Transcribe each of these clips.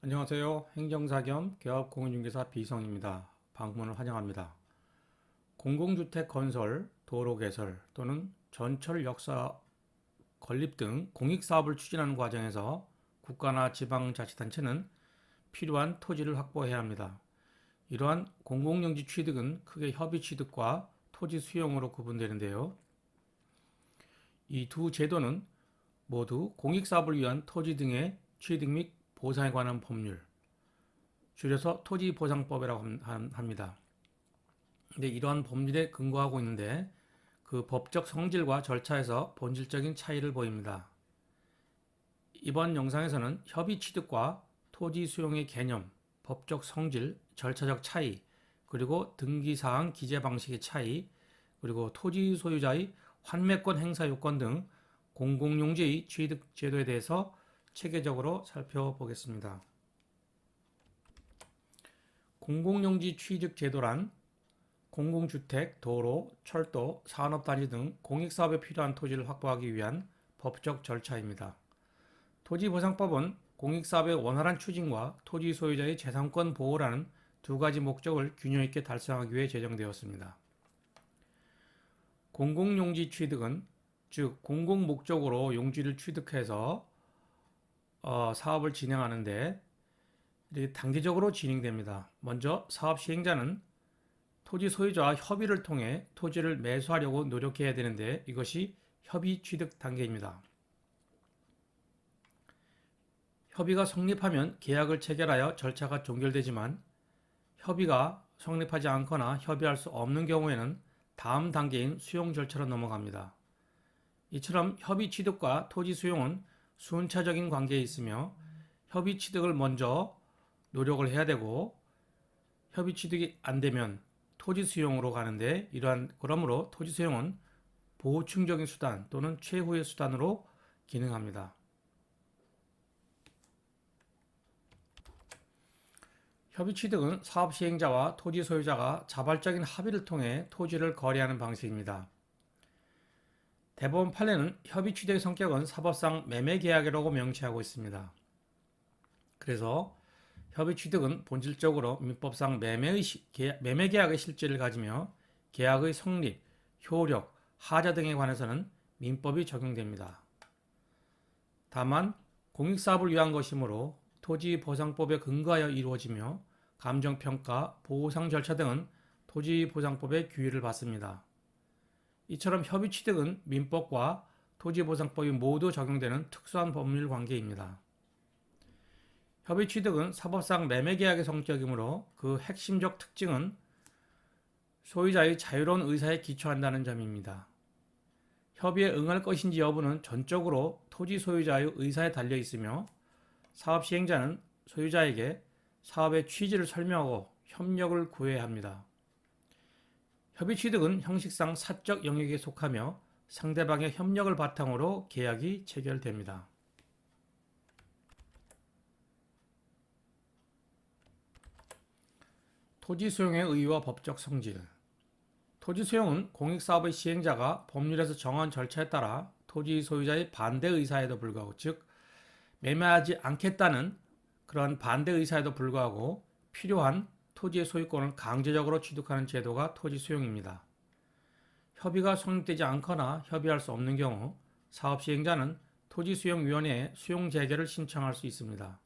안녕하세요. 행정사 겸 개업공인중개사 비성입니다. 방문을 환영합니다. 공공주택 건설, 도로 개설 또는 전철 역사 건립 등 공익사업을 추진하는 과정에서 국가나 지방자치단체는 필요한 토지를 확보해야 합니다. 이러한 공공용지 취득은 크게 협의 취득과 토지 수용으로 구분되는데요. 이 두 제도는 모두 공익사업을 위한 토지 등의 취득 및 보상에 관한 법률, 줄여서 토지보상법이라고 합니다. 근데 이러한 법률에 근거하고 있는데 그 법적 성질과 절차에서 본질적인 차이를 보입니다. 이번 영상에서는 협의 취득과 토지 수용의 개념, 법적 성질, 절차적 차이, 그리고 등기사항 기재 방식의 차이, 그리고 토지 소유자의 환매권 행사 요건 등 공공용지의 취득 제도에 대해서 체계적으로 살펴보겠습니다. 공공용지 취득 제도란 공공주택, 도로, 철도, 산업단지 등 공익사업에 필요한 토지를 확보하기 위한 법적 절차입니다. 토지보상법은 공익사업의 원활한 추진과 토지 소유자의 재산권 보호라는 두 가지 목적을 균형 있게 달성하기 위해 제정되었습니다. 공공용지 취득은 즉 공공 목적으로 용지를 취득해서 사업을 진행하는데 단계적으로 진행됩니다. 먼저 사업 시행자는 토지 소유자와 협의를 통해 토지를 매수하려고 노력해야 되는데 이것이 협의 취득 단계입니다. 협의가 성립하면 계약을 체결하여 절차가 종결되지만 협의가 성립하지 않거나 협의할 수 없는 경우에는 다음 단계인 수용 절차로 넘어갑니다. 이처럼 협의 취득과 토지 수용은 순차적인 관계에 있으며 협의 취득을 먼저 노력을 해야 되고 협의 취득이 안 되면 토지 수용으로 가는데 그러므로 토지 수용은 보충적인 수단 또는 최후의 수단으로 기능합니다. 협의 취득은 사업 시행자와 토지 소유자가 자발적인 합의를 통해 토지를 거래하는 방식입니다. 대법원 판례는 협의 취득의 성격은 사법상 매매 계약이라고 명시하고 있습니다. 그래서 협의 취득은 본질적으로 민법상 매매 계약의 실질을 가지며 계약의 성립, 효력, 하자 등에 관해서는 민법이 적용됩니다. 다만 공익사업을 위한 것이므로 토지보상법에 근거하여 이루어지며 감정평가, 보상 절차 등은 토지보상법의 규율을 받습니다. 이처럼 협의 취득은 민법과 토지보상법이 모두 적용되는 특수한 법률 관계입니다. 협의 취득은 사법상 매매계약의 성격이므로 그 핵심적 특징은 소유자의 자유로운 의사에 기초한다는 점입니다. 협의에 응할 것인지 여부는 전적으로 토지 소유자의 의사에 달려 있으며 사업 시행자는 소유자에게 사업의 취지를 설명하고 협력을 구해야 합니다. 협의 취득은 형식상 사적 영역에 속하며 상대방의 협력을 바탕으로 계약이 체결됩니다. 토지 수용의 의의와 법적 성질. 토지 수용은 공익사업의 시행자가 법률에서 정한 절차에 따라 토지 소유자의 반대 의사에도 불구하고, 즉 매매하지 않겠다는 그러한 반대 의사에도 불구하고 필요한 토지의 소유권을 강제적으로 취득하는 제도가 토지 수용입니다. 협의가 성립되지 않거나 협의할 수 없는 경우 사업 시행자는 토지수용위원회에 수용 재개를 신청할 수 있습니다.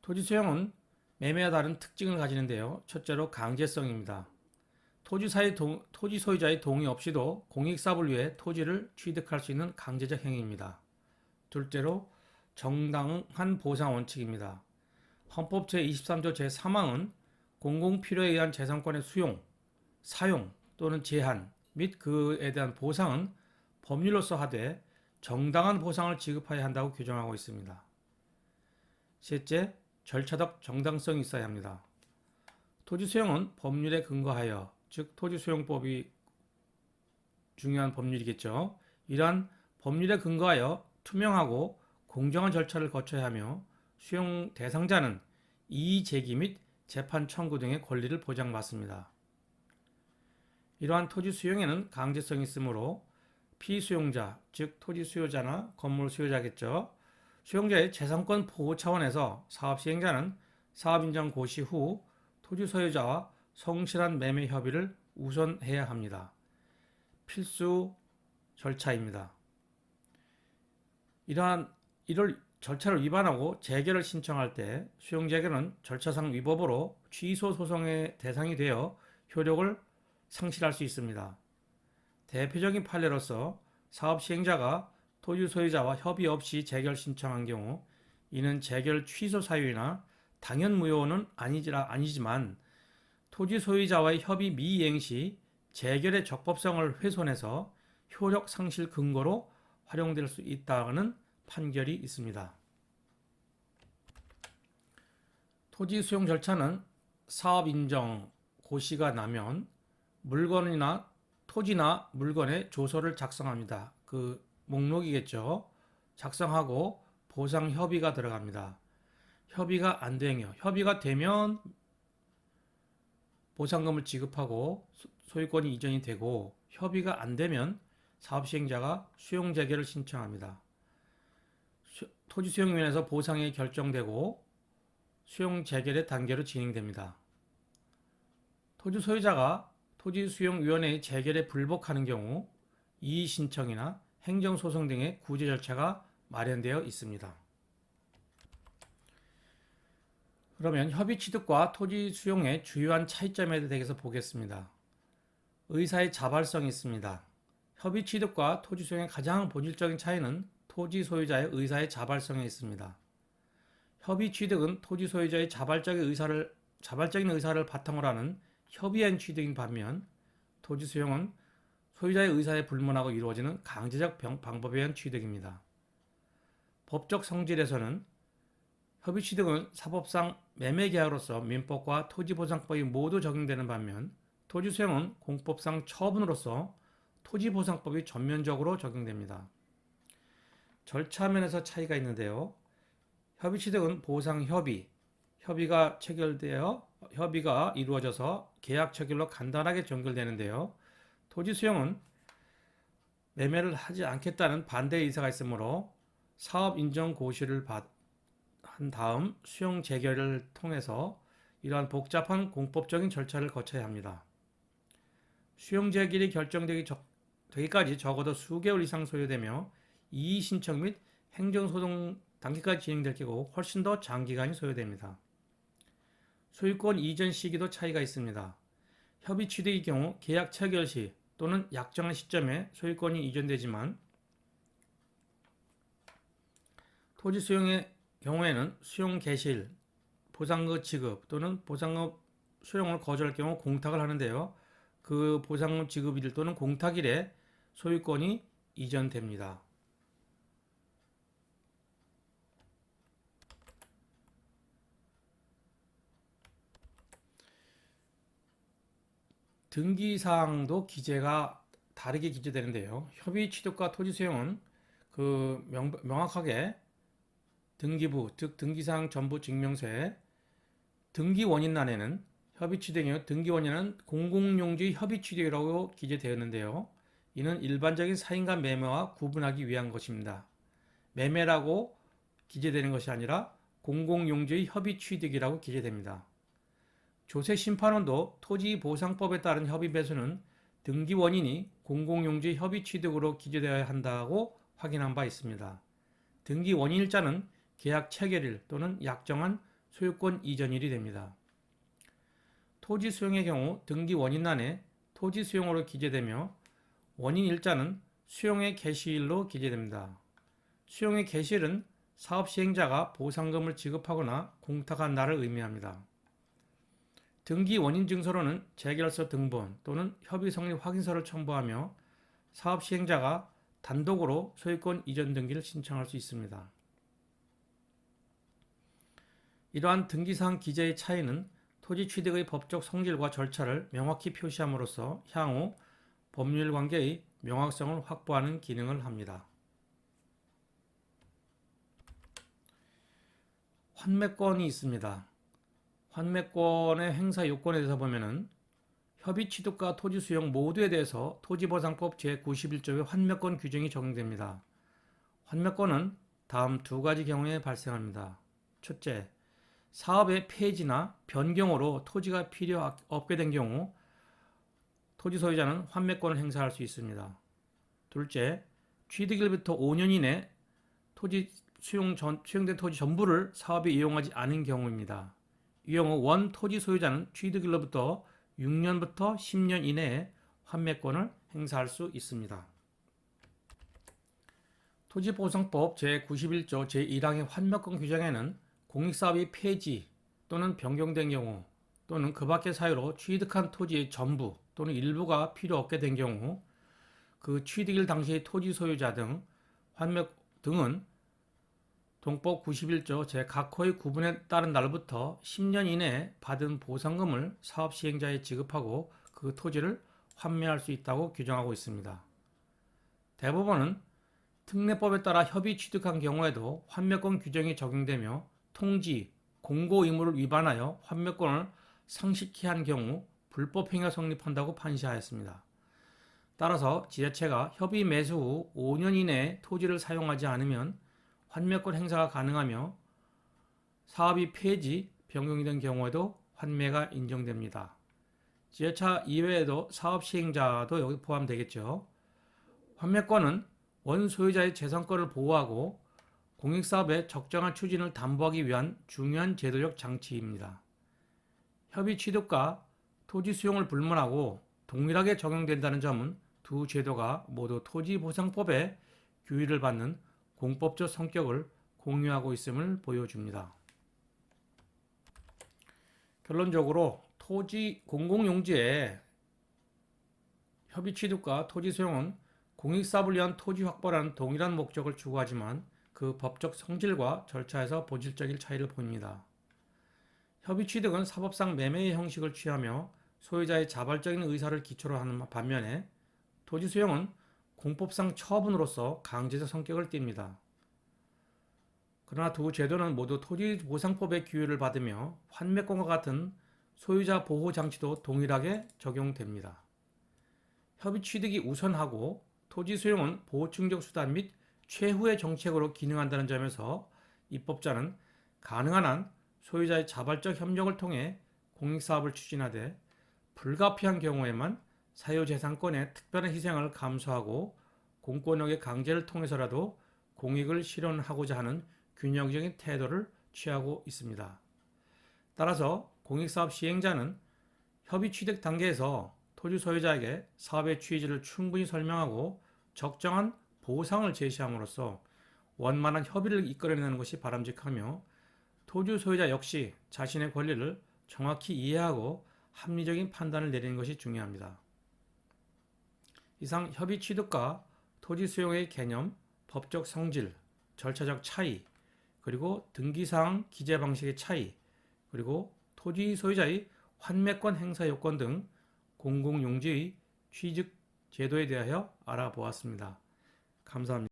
토지 수용은 매매와 다른 특징을 가지는데요. 첫째로 강제성입니다. 토지 소유자의 동의 없이도 공익사업을 위해 토지를 취득할 수 있는 강제적 행위입니다. 둘째로 정당한 보상 원칙입니다. 헌법 제23조 제3항은 공공필요에 의한 재산권의 수용, 사용 또는 제한 및 그에 대한 보상은 법률로서 하되 정당한 보상을 지급해야 한다고 규정하고 있습니다. 셋째, 절차적 정당성이 있어야 합니다. 토지 수용은 법률에 근거하여, 즉 토지수용법이 중요한 법률이겠죠. 이러한 법률에 근거하여 투명하고 공정한 절차를 거쳐야 하며 수용 대상자는 이의 제기 및 재판 청구 등의 권리를 보장받습니다. 이러한 토지 수용에는 강제성이 있으므로 피수용자, 즉 토지 수요자나 건물 수요자겠죠. 수용자의 재산권 보호 차원에서 사업 시행자는 사업 인정 고시 후 토지 소유자와 성실한 매매 협의를 우선해야 합니다. 필수 절차입니다. 이를 절차를 위반하고 재결을 신청할 때 수용재결은 절차상 위법으로 취소 소송의 대상이 되어 효력을 상실할 수 있습니다. 대표적인 판례로서 사업 시행자가 토지 소유자와 협의 없이 재결 신청한 경우 이는 재결 취소 사유이나 당연 무효는 아니지만 토지 소유자와의 협의 미이행 시 재결의 적법성을 훼손해서 효력 상실 근거로 활용될 수 있다는 판결이 있습니다. 토지 수용 절차는 사업 인정 고시가 나면 토지나 물건의 조서를 작성합니다. 그 목록이겠죠. 작성하고 보상 협의가 들어갑니다. 협의가 안 되면, 협의가 되면 보상금을 지급하고 소유권이 이전이 되고, 협의가 안 되면 사업 시행자가 수용 재개를 신청합니다. 토지수용위원회에서 보상이 결정되고 수용 재개의 단계로 진행됩니다. 토지 소유자가 토지수용위원회의 재결에 불복하는 경우 이의 신청이나 행정소송 등의 구제 절차가 마련되어 있습니다. 그러면 협의 취득과 토지 수용의 주요한 차이점에 대해서 보겠습니다. 의사의 자발성이 있습니다. 협의 취득과 토지 수용의 가장 본질적인 차이는 토지 소유자의 의사의 자발성에 있습니다. 협의 취득은 토지 소유자의 자발적인 의사를 바탕으로 하는 협의한 취득인 반면 토지 수용은 소유자의 의사에 불문하고 이루어지는 강제적 방법에 의한 취득입니다. 법적 성질에서는 협의 취득은 사법상 매매계약으로서 민법과 토지보상법이 모두 적용되는 반면 토지 수용은 공법상 처분으로서 토지보상법이 전면적으로 적용됩니다. 절차면에서 차이가 있는데요. 협의 취득은 보상 협의가 이루어져서 계약 체결로 간단하게 종결되는데요. 토지 수용은 매매를 하지 않겠다는 반대 의사가 있으므로 사업 인정 고시를 한 다음 수용 재결을 통해서 이러한 복잡한 공법적인 절차를 거쳐야 합니다. 수용 재결이 결정되기까지 적어도 수개월 이상 소요되며 이의 신청 및 행정소송 단계까지 진행될 경우 훨씬 더 장기간이 소요됩니다. 소유권 이전 시기도 차이가 있습니다. 협의 취득의 경우 계약 체결 시 또는 약정한 시점에 소유권이 이전되지만 토지 수용의 경우에는 수용 개시일, 보상금 지급 또는 보상금 수용을 거절할 경우 공탁을 하는데요. 그 보상금 지급일 또는 공탁일에 소유권이 이전됩니다. 등기사항도 기재가 다르게 기재되는데요. 협의 취득과 토지 수용은 명확하게 등기부, 즉 등기사항 전부 증명서에 등기원인란에는 협의 취득이요. 등기원인은 공공용지 협의 취득이라고 기재되었는데요. 이는 일반적인 사인 간 매매와 구분하기 위한 것입니다. 매매라고 기재되는 것이 아니라 공공용지의 협의 취득이라고 기재됩니다. 조세심판원도 토지보상법에 따른 협의 배수는 등기 원인이 공공용지 협의 취득으로 기재되어야 한다고 확인한 바 있습니다. 등기 원인일자는 계약 체결일 또는 약정한 소유권 이전일이 됩니다. 토지 수용의 경우 등기 원인란에 토지 수용으로 기재되며 원인일자는 수용의 개시일로 기재됩니다. 수용의 개시일은 사업 시행자가 보상금을 지급하거나 공탁한 날을 의미합니다. 등기 원인 증서로는 재결서 등본 또는 협의 성립 확인서를 첨부하며 사업 시행자가 단독으로 소유권 이전 등기를 신청할 수 있습니다. 이러한 등기사항 기재의 차이는 토지 취득의 법적 성질과 절차를 명확히 표시함으로써 향후 법률 관계의 명확성을 확보하는 기능을 합니다. 환매권이 있습니다. 환매권의 행사 요건에 대해서 보면은 협의 취득과 토지 수용 모두에 대해서 토지보상법 제91조의 환매권 규정이 적용됩니다. 환매권은 다음 두 가지 경우에 발생합니다. 첫째, 사업의 폐지나 변경으로 토지가 필요 없게 된 경우 토지 소유자는 환매권을 행사할 수 있습니다. 둘째, 취득일부터 5년 이내 토지 수용된 토지 전부를 사업에 이용하지 않은 경우입니다. 이 경우 원 토지 소유자는 취득일로부터 6년부터 10년 이내에 환매권을 행사할 수 있습니다. 토지보상법 제91조 제1항의 환매권 규정에는 공익사업이 폐지 또는 변경된 경우 또는 그 밖의 사유로 취득한 토지의 전부 또는 일부가 필요 없게 된 경우 그 취득일 당시의 토지 소유자 등 환매 등은 동법 91조 제 각호의 구분에 따른 날부터 10년 이내에 받은 보상금을 사업 시행자에 지급하고 그 토지를 환매할 수 있다고 규정하고 있습니다. 대법원은 특례법에 따라 협의 취득한 경우에도 환매권 규정이 적용되며 통지, 공고 의무를 위반하여 환매권을 상실케 한 경우 불법행위가 성립한다고 판시하였습니다. 따라서 지자체가 협의 매수 후 5년 이내에 토지를 사용하지 않으면 환매권 행사가 가능하며 사업이 폐지, 변경이 된 경우에도 환매가 인정됩니다. 지자체 이외에도 사업 시행자도 여기 포함되겠죠. 환매권은 원 소유자의 재산권을 보호하고 공익사업의 적정한 추진을 담보하기 위한 중요한 제도적 장치입니다. 협의 취득과 토지 수용을 불문하고 동일하게 적용된다는 점은 두 제도가 모두 토지보상법의 규율을 받는 공법적 성격을 공유하고 있음을 보여줍니다. 결론적으로 토지 공공용지의 협의 취득과 토지 수용은 공익사업을 위한 토지 확보라는 동일한 목적을 추구하지만 그 법적 성질과 절차에서 본질적인 차이를 보입니다. 협의 취득은 사법상 매매의 형식을 취하며 소유자의 자발적인 의사를 기초로 하는 반면에 토지 수용은 공법상 처분으로서 강제적 성격을 띱니다. 그러나 두 제도는 모두 토지보상법의 규율을 받으며 환매권과 같은 소유자 보호 장치도 동일하게 적용됩니다. 협의 취득이 우선하고 토지 수용은 보충적 수단 및 최후의 정책으로 기능한다는 점에서 입법자는 가능한 한 소유자의 자발적 협력을 통해 공익사업을 추진하되 불가피한 경우에만 사유재산권의 특별한 희생을 감수하고 공권력의 강제를 통해서라도 공익을 실현하고자 하는 균형적인 태도를 취하고 있습니다. 따라서 공익사업 시행자는 협의 취득 단계에서 토지 소유자에게 사업의 취지를 충분히 설명하고 적정한 보상을 제시함으로써 원만한 협의를 이끌어내는 것이 바람직하며 토지 소유자 역시 자신의 권리를 정확히 이해하고 합리적인 판단을 내리는 것이 중요합니다. 이상 협의 취득과 토지 수용의 개념, 법적 성질, 절차적 차이, 그리고 등기사항 기재 방식의 차이, 그리고 토지 소유자의 환매권 행사 요건 등 공공용지의 취득 제도에 대하여 알아보았습니다. 감사합니다.